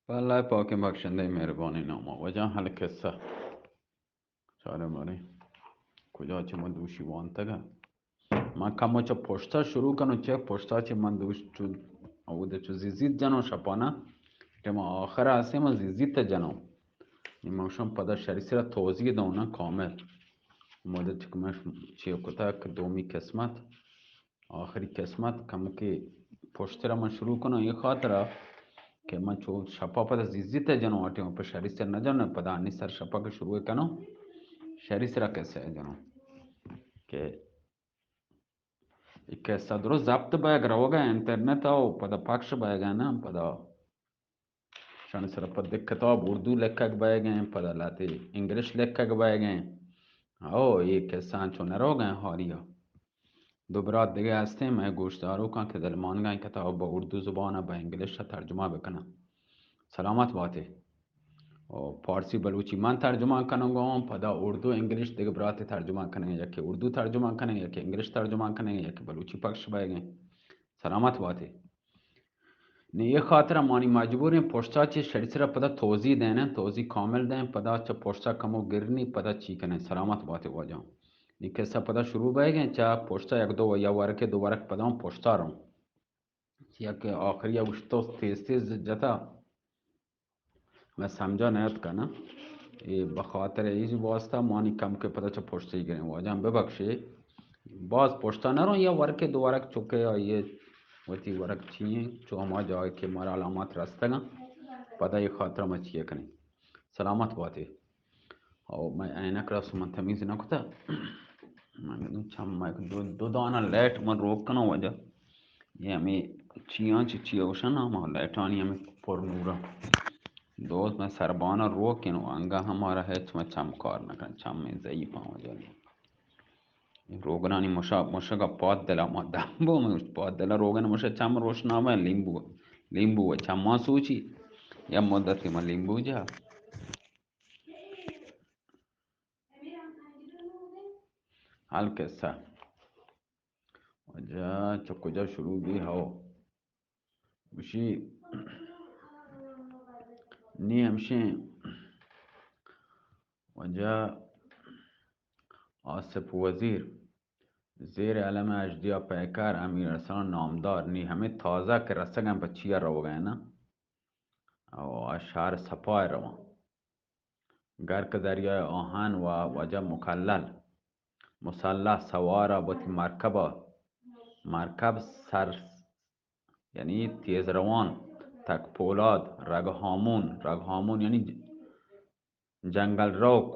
والله پاک بخشنده مهربانی نام و جان حل قصه چاره ماری کجا چه من دوشی وانتگه من کما چه پشتا شروع کنم چه پشتا چه من دوش چو اوده چو زیزید جنو شپانه که ما آخر هستی ما زیزید تا جنو این موشم پدا شریسی را توضیح دونه کامل مدت که مش چیه کتا که دومی قسمت آخری قسمت کم که پشت را من شروع کنم یه خاطره که من چو شپا پدا زیزید تا جنو آتی من پر شریسی نجانه پدا انی سر شپا که شروع کنم شریس را کسی جنو که که صدرو ضبط باید روگا اینترنت او پدا پخش باید نه پدا شان سر پد کتاب اردو لکک باید پدا لاتی انگلیش لکک باید او یہ کسان چون نروگا هاریا دو برات دیگه هستیم میں گوشتارو کن که دل مانگا کتاب با اردو زبانه با انگلیش ترجمه بکنم سلامت باتی پارسی بلوچی من ترجمه کنم پدا اردو انگلیش دیگه برات ترجمه کنه یکی اردو ترجمه کنه یکی انگلیش ترجمه کنه یکی بلوچی پخش باید سلامت باتی نه یه خاطر مانی مجبوریم پشتا چه شریسی را پدا توضیح دینه توضیح کامل دیں پدا چه پشتا کمو گرنی پدا چی کنه سلامت باتی واجام این قصه پدا شروع باید چه پشتا یک دو یا ورک دو ورک پدا هم پشتا رو یک آخری اوشتو تیز تیز جتا मैं समझा नहीं का ना ये बखातर इस वास्ता मानी कम के पता चल पोस्टे ही करें वाजम बेबख्शे बाज पोस्टा ना रो या वर्क के दोबारा चुके या ये वती वर्क चाहिए जो हम जाए के मारा अलामत रास्ता ना पता ये खातर मचिए करें सलामत बात है और मैं ऐना क्रॉस मन तमीज ना कुता मैं छम मैं दो दाना लेट मन रोक ना वजह ये हमें चियां चिचिया उशा ना हम लेटानी हमें पर नूरा दोस्त मैं सरबाना रो के अंगा हमारा है मैं चम कार न कर चम में ज़ई पाऊँ जाने रोगनानी मुशा मुशा का पौध दिला मत दम्बो में उस पौध दिला रोगन मुशा चम रोशना में लींबू लींबू है चम्मा सूची या मुद्दत के में लींबू जा हाल कैसा वजह चकुजा शुरू भी हो उसी नी हमशे वजह आसिफ वजीर زیر علم اجدیا پیکر امیر ارسلان نامدار نی همه تازه که رسگن به چیه رو گئے نه او اشعار سپای روان گرک دریای آهن و وجه مکلل مسلح سوار بوتی مرکب سر یعنی تیز روان تک پولاد رگ هامون یعنی جنگل رو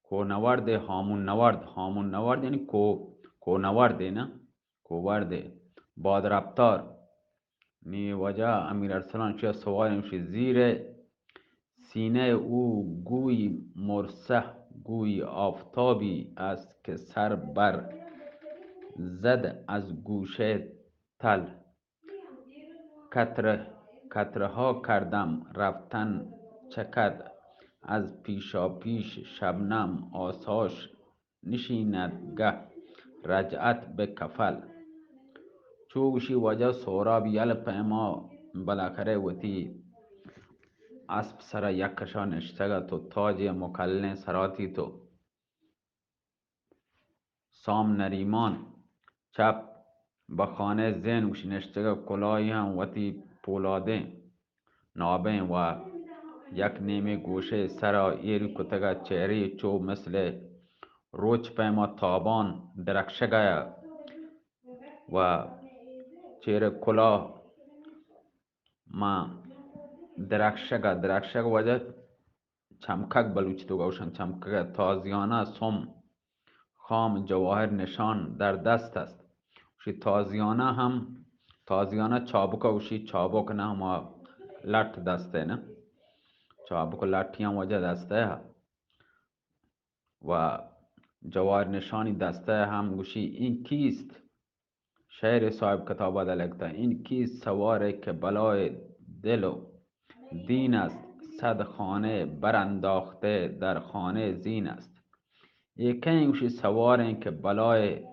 کوهنورد هامون نورد یعنی کوهنورد نه کوورد باد رفتار نی وجه امیر ارسلان چه سوار میشه زیر سینه او گوی مرسح گوی آفتابی است که سر بر زد از گوشه تل کتره ها کردم رفتن چکد از پیشاپیش شبنم آساش نشیند گه رجعت به کفل چوگشی وجه سوراب یل پیما بالاخره وتی اسب سر یک کشا نشتگه تو تاج مکلن سراتی تو سام نریمان چپ به خانه زین وش نشتگه کلاهی هم وتی پولاده نابین و یک نیمه گوشه سرا ایری کتگه چهره چوب مثل روچ پیما تابان درخشگه و چهره کلاه ما درخشگ وجه چمکک بلوچی تو گوشن چمکک تازیانه سم خام جواهر نشان در دست است وشی تازیانه چابک وشی چابک نه ما لٹ دسته نه چابک لٹی هم وجه دسته و جواهر نشانی دسته هم گوشی این کیست شعر صاحب کتاب لگتا این کیست سواره که بلای دل و دین است صد خانه برانداخته در خانه زین است یکی گوشی سوار این که بلای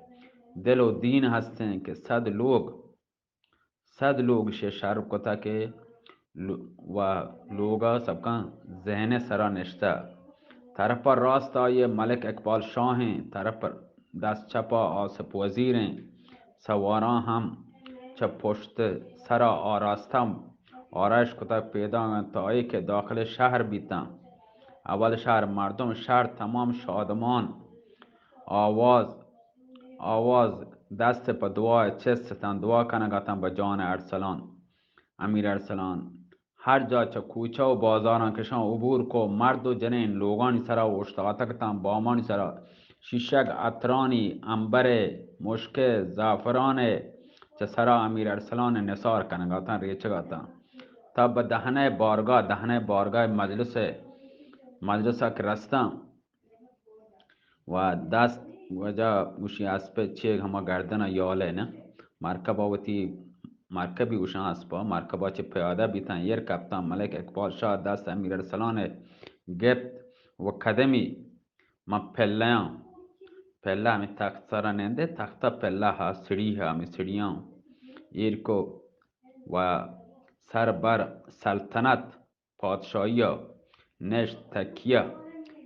دل و دین هستن که صد لوگ شه شرب کتا که و لوگا سبکان ذهن سرا نشته. طرف راست آیه ملک اقبال شاه ہیں، طرف دست چپا آصف وزیر ہیں. سواران هم چه پشت سرا آراستم، آرش کتک پیدا تایی که داخل شهر بیتم. اول شهر مردم شهر تمام شادمان، آواز دست په دعا چستن دعا کنگاتن به جان ارسلان. امیر ارسلان هر جا چه کوچه و بازاران کشان عبور کو، مرد و جنین لوگانی سرا اشتاعتکتن بامانی سرا شیشک عطرانی انبر مشک زعفران چه سرا امیر ارسلان نثار کنگاتن ریچگاتن. تب به دهنه بارگاه مجلس که رستم و دست وجا گوشی اسب چیگ همه گردن یاله نه مرکب آوتی مرکبی گوشن اسبا مرکبا چه پیاده بیتن یر کپتان ملک اقبال شاه دست امیر ارسلان گفت و کدمی ما پله همی تخت سرا ننده تخت پله ها سڑی ها همی سڑیان ایر کو و سر بر سلطنت پادشاهی نشت تکیه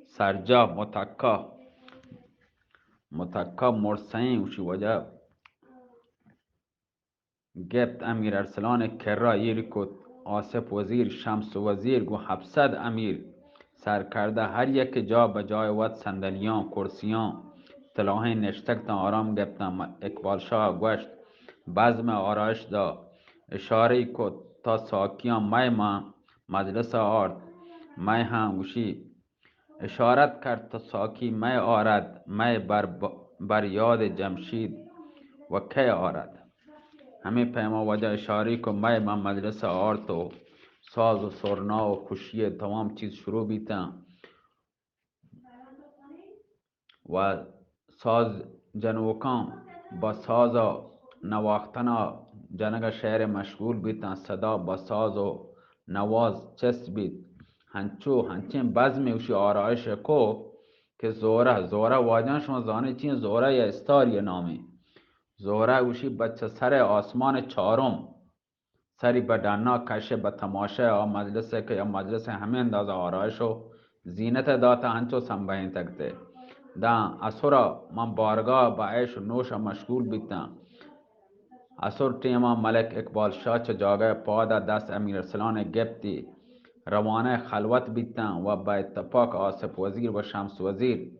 سرجا متکا مرسین وشی وجه گفت امیر ارسلان کرا ایری کد آصف وزیر شمس وزیر گو 700 امیر سر کرده هر یک جا به جای ود صندلیان کرسیان طلاهی نشتکتن آرام گفتن. اقبال شاه گوشت بزم آرایش دا اشاره کد تا ساکیان مای ما مجلس آرد مای هم گوشی اشارت کرد تا ساکی می آرد می بر یاد جمشید و کی آرد. همه پیما وجه اشاری که می من مجلس آرد و ساز و سرنا و خوشی تمام چیز شروع بیتن و ساز جنوکان با ساز نواختنا جنگ شهر مشغول بیتن. صدا با ساز و نواز چست بیت هنچین بزمی وشی آرایش کو که زوره واجن شما زانه چین زوره یا استاری نامی زوره وشی بچه سر آسمان چارم سری به دنا کشه به تماشه مجلس که یا مجلس همه اندازه آرایش و زینت داتا هنچو سنبهین تکته دا اصورا من بارگاه با عیش و نوش مشغول بیتن. اصور تیما ملک اقبال شاه چه جاگه پادا دست امیر ارسلان گفتی روانه خلوت بیتن و با اتفاق آصف وزیر و شمس وزیر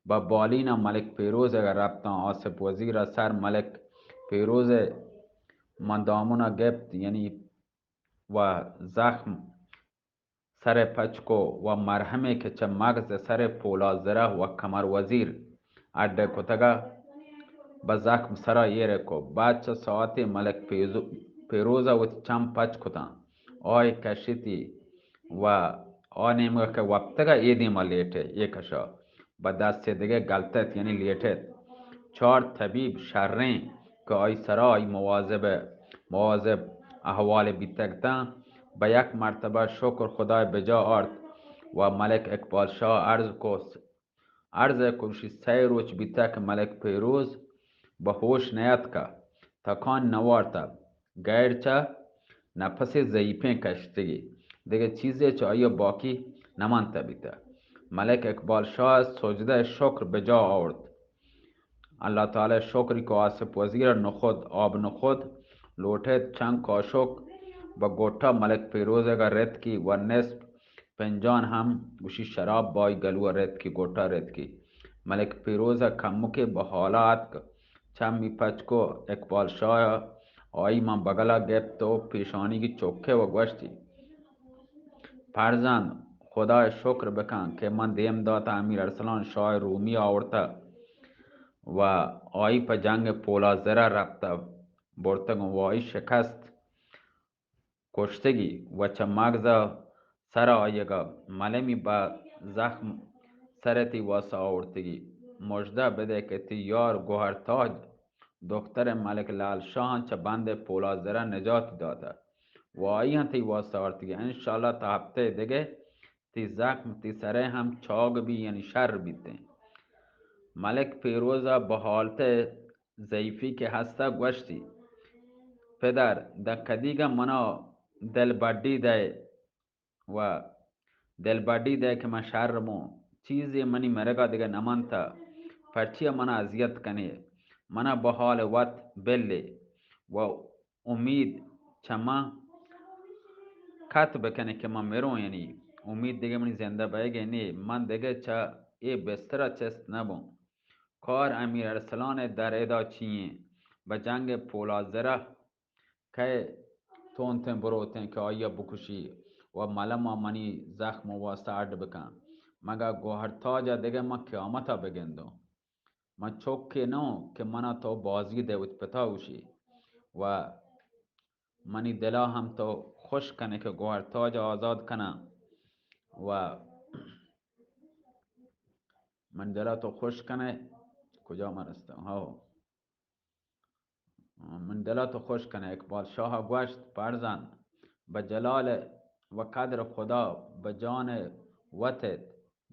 با بالین ملک پیروز رفتن. آصف وزیر سر ملک پیروز مندامونا گفت یعنی و زخم سر پچکو و مرهمه که چه مغز سر پولازره و کمر وزیر اده کتگا به زخم سرا یره کو. بعد چه ساعت ملک پیروز و چم پچ کتن آی کشیتی و آنیمگا که وقتگا ایدی ما لیته یکشا با دست دیگه گلتت یعنی لیتت. 4 طبیب شرین که آی سرای مواظب احوال بیتگتن با یک مرتبه شکر خدای بجا آرد و ملک اقبال شاه عرض کوشی 3 روز بیتک ملک پیروز به هوش نیت که تکان نوارتا گیرچه نفس ضعیفین کشتگی دیگه چیزی چه آیا باقی نمانده بیته. ملک اقبال شاه سجده شکر بجا آورد. الله تعالی شکری که آصف وزیر آب نخود لوٹه چند کاشک با گوٹا ملک پیروز کا رت کی و نصف پنجان هم گوشی شراب بای گلو رت کی گوٹا رت کی. ملک پیروز کمو کے بحالات چم می پچکو اقبال شاه آئی من بگلا گفت و پیشانی کی چوکه و گوشتی فرزند خدای شکر بکن که من دیم داتا امیر ارسلان شاه رومی آورتا و آئی پا جنگ پولازره رفته برتگم و آئی شکست کشتگی و چه مغز سر آیگا ملمی با زخم سرتی واسه آورتگی مجده بده که تی یار گوهرتاج دختر ملک لال شاه چه بند پولازره نجات داده و آئی هم تی واسه آورتگی انشالله تا هفته دیگه تی زخم تی سره هم چاگ بی یعنی شر بیته. ملک پیروز به حالت ضعیفی که هسته گوشتی پدر دکدیگه منا دلبدی ده و دلبدی ده که من شرمو چیزی منی مرگا دیگه نمانتا پرچی من اذیت کنی من به حال وقت بله و امید چما کت بکنه که من میرون یعنی امید دیگه منی زنده بایگه نی من دیگه چه ای بستر چست نبون کار امیر ارسلان در ادا چیه به جنگ پولازره که تونتن بروتن که آیا بکشی و ملما منی زخم و واسطه عرد بکن مگه گوهر تاجا دیگه ما قیامتا بگندو من چوک نو که منا تو بازی دیوت پتاوشی و منی دلا هم تو خوش کنه که گوهر تاج آزاد کنه و من دلا تو خوش کنه کجا مرستم ها من دلا تو خوش کنه اقبال شاه گوشت پرزن به جلال و قدر خدا به جان وتت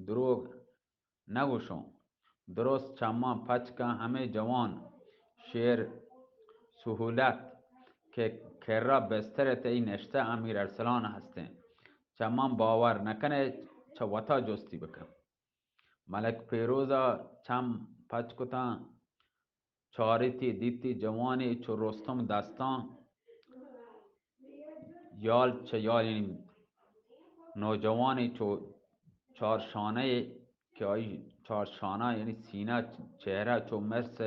دروغ نگوشم درست چمان پچکا همه جوان شیر سهولت که کرا بسترت این نشته امیر ارسلان هستین چمان باور نکنه چه وطا جستی بکن ملک پیروزا چم پچکتا چاریتی دیتی جوانی چو رستم دستان یال چه یال یعنی نوجوانی چو چارشانه که آی چارشانه یعنی سینه چهره چو مرس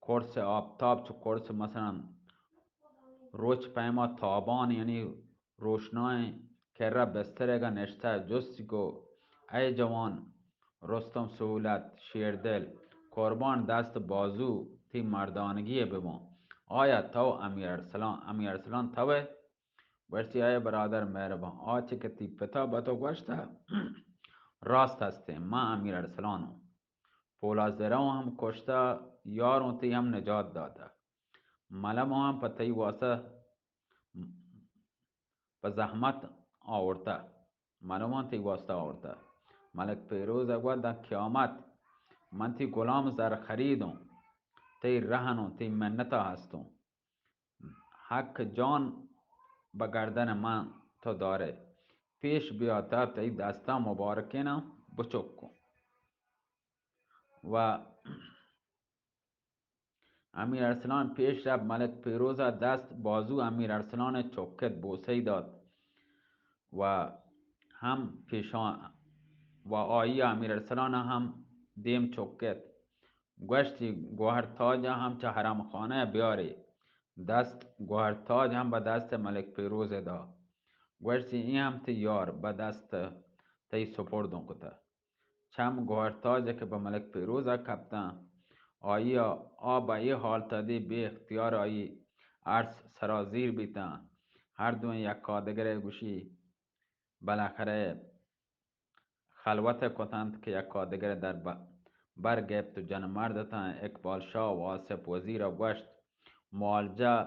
قرص آفتاب چو قرص مثلا روچ پیما تابان یعنی روشنای کره بسترگا نشته جستی کو ای جوان رستم سهولت شیردل قربان دست بازو تی مردانگی بمون آیا تو امیر ارسلان توه برسی ای برادر مهربان آچه که تی پتا بتو گوشته راست هسته ما امیر ارسلانم پولازده هم کشته یارون تی هم نجات داده ملم هم پتی واسه به زحمت آورده ملمان تی واسطه آورده ملک پیروز اگوه در قیامت من تی غلام زر خریدم تی رهنم تی منتا هستم حق جان به گردن من تو داره پیش بیا تا تی دستا مبارکینم بچک کن و امیر ارسلان پیش رفت ملک پیروز دست بازو امیر ارسلان چکت بوسه داد و هم پیشان و آیی امیر ارسلان هم دیم چکت گوشتی گوهر تاج هم چه حرم خانه بیاری دست گوهر تاج هم به دست ملک پیروز دا گوشتی این هم تی یار به دست تی سپردن کتا چم گوهر تاج که به ملک پیروز کپتن آیی آب ای حال تدی بی اختیار آیی عرص سرازیر بیتن هر دو یک کادگر گوشی بالاخره خلوت کتند که یک دیگر در برگرفت و جن مردتان اقبال شاه و آصف وزیر و گوشت معالجه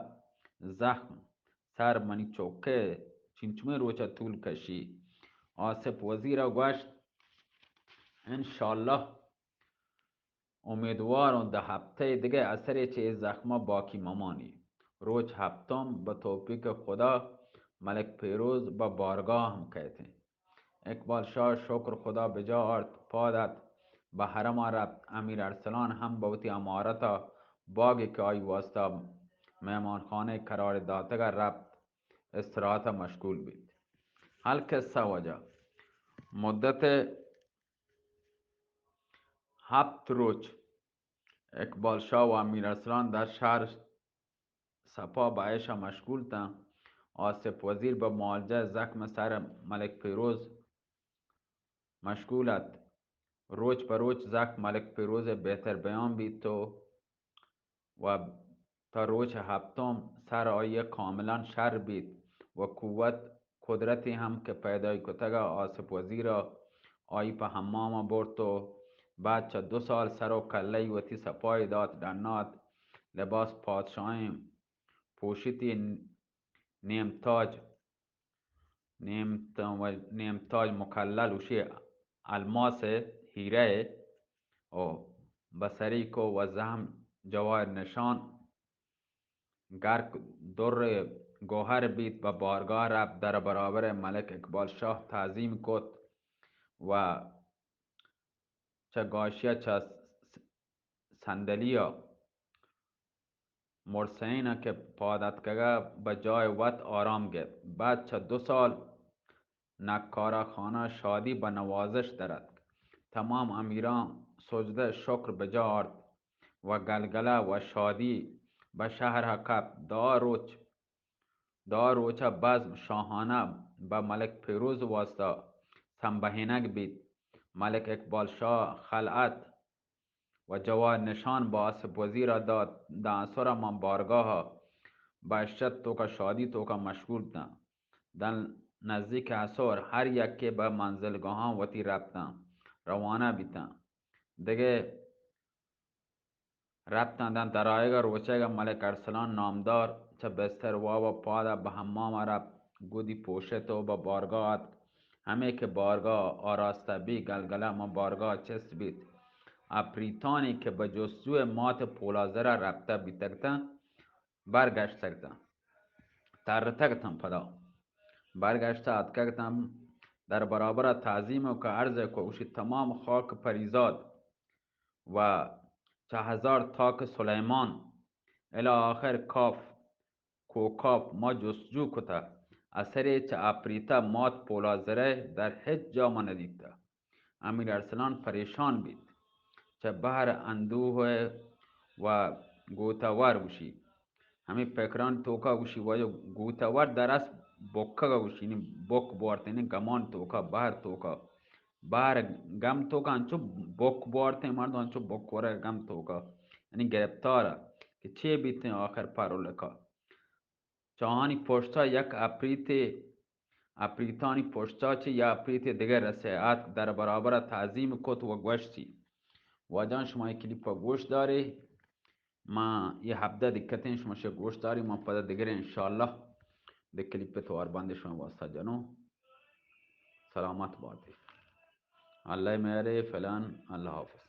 زخم سر منی چوکه چینچمه روچه طول کشی آصف وزیر و گوشت انشالله امیدوارم ده هفته دیگه اثر چه زخمه باقی ممانی روز هفتم به توفیق خدا ملک پیروز به بارگاه هم کهتے اقبال شاه شکر خدا بجا آرد پادت به حرم رفت امیر ارسلان هم بوتی امارتا باگی که آی واسطه مهمان خانه قرار داتگر رفت استراحت مشغول بید حل قصه وجه مدت 7 روز اقبال شاه و امیر ارسلان در شهر سپاه به عیش مشغول تا آصف وزیر به معالجه زخم سر ملک پیروز مشغولت روز به روز زخم ملک پیروز بهتر بیان بید و تا روز هفتم سر آیه کاملا شر بید و قوت قدرتی هم که پیدای کتگا آصف وزیر آیی په حمام برد و بعد چه 2 سال سر و کله وتی سپای داد دنات لباس پادشاهی پوشیدی نیمتاج مکلل وشی الماس هیره و بسری کو و زهم جواهر نشان گرک در گوهر بیت و بارگاه رفت، در برابر ملک اقبال شاه تعظیم کت و چه گاشیه چه صندلیا مرسینه که پادتکگه به جای وط آرام گرفت. بعد چه 2 سال نکارخانه شادی به نوازش درد. تمام امیران سجده شکر بجا آرد و گلگله و شادی به شهر کپ. داروچه بزم شاهانه به ملک پیروز واسطه سنبهینک بید. ملک اقبال شاه خلعت و جواد نشان با اسب وزیر داد. دانسور من بارگاه باشد تو که شادی تو که مشغول بودن. در نزدیک عصر هر یک که به منزلگاه وتی رفتن روانه بیتن. دیگه رفتن در آیگا روچه ملک ارسلان نامدار چه بستر و پادا به حمام رفت. گودی پوشت و به بارگاه همه که بارگاه آراسته بی گلگله ما بارگاه چست بید. اپریتانی که به جستجوی مات پولازره رفته بیتگتن برگشت تگتن ترتگتن پدا برگشته اتکگتن در برابر تعظیم و که عرض کوشی تمام خاک پریزاد و 4000 تاک سلیمان الی آخر کاف کوکاف ما جستجو کتا اثری چه اپریتا مات پولازره در هیچ جا ما ندیدتا. امیر ارسلان پریشان بید چه بهر اندوه و گوتور وشی همی فکران توکا وشی و گوتور در اس بکا وشی یعنی بک بورت یعنی گمان توکا بهر توکا بهر گم توکا انچو بک بورت مرد انچو بک وره گم توکا یعنی گرفتاره که چه بیتن آخر پارولکا چهانی پشتا یک اپریتانی پشتا چه یا اپریت دیگر رسیعت در برابر تعظیم کت و گوشتی و جان شما یک کلیپ گوش داری ما یه هفته دکتین شما شه گوش داری ما پده دیگر انشاءالله ده کلیپ توار بنده شما واسطه جانو سلامت بادی الله میاره فلان الله حافظ.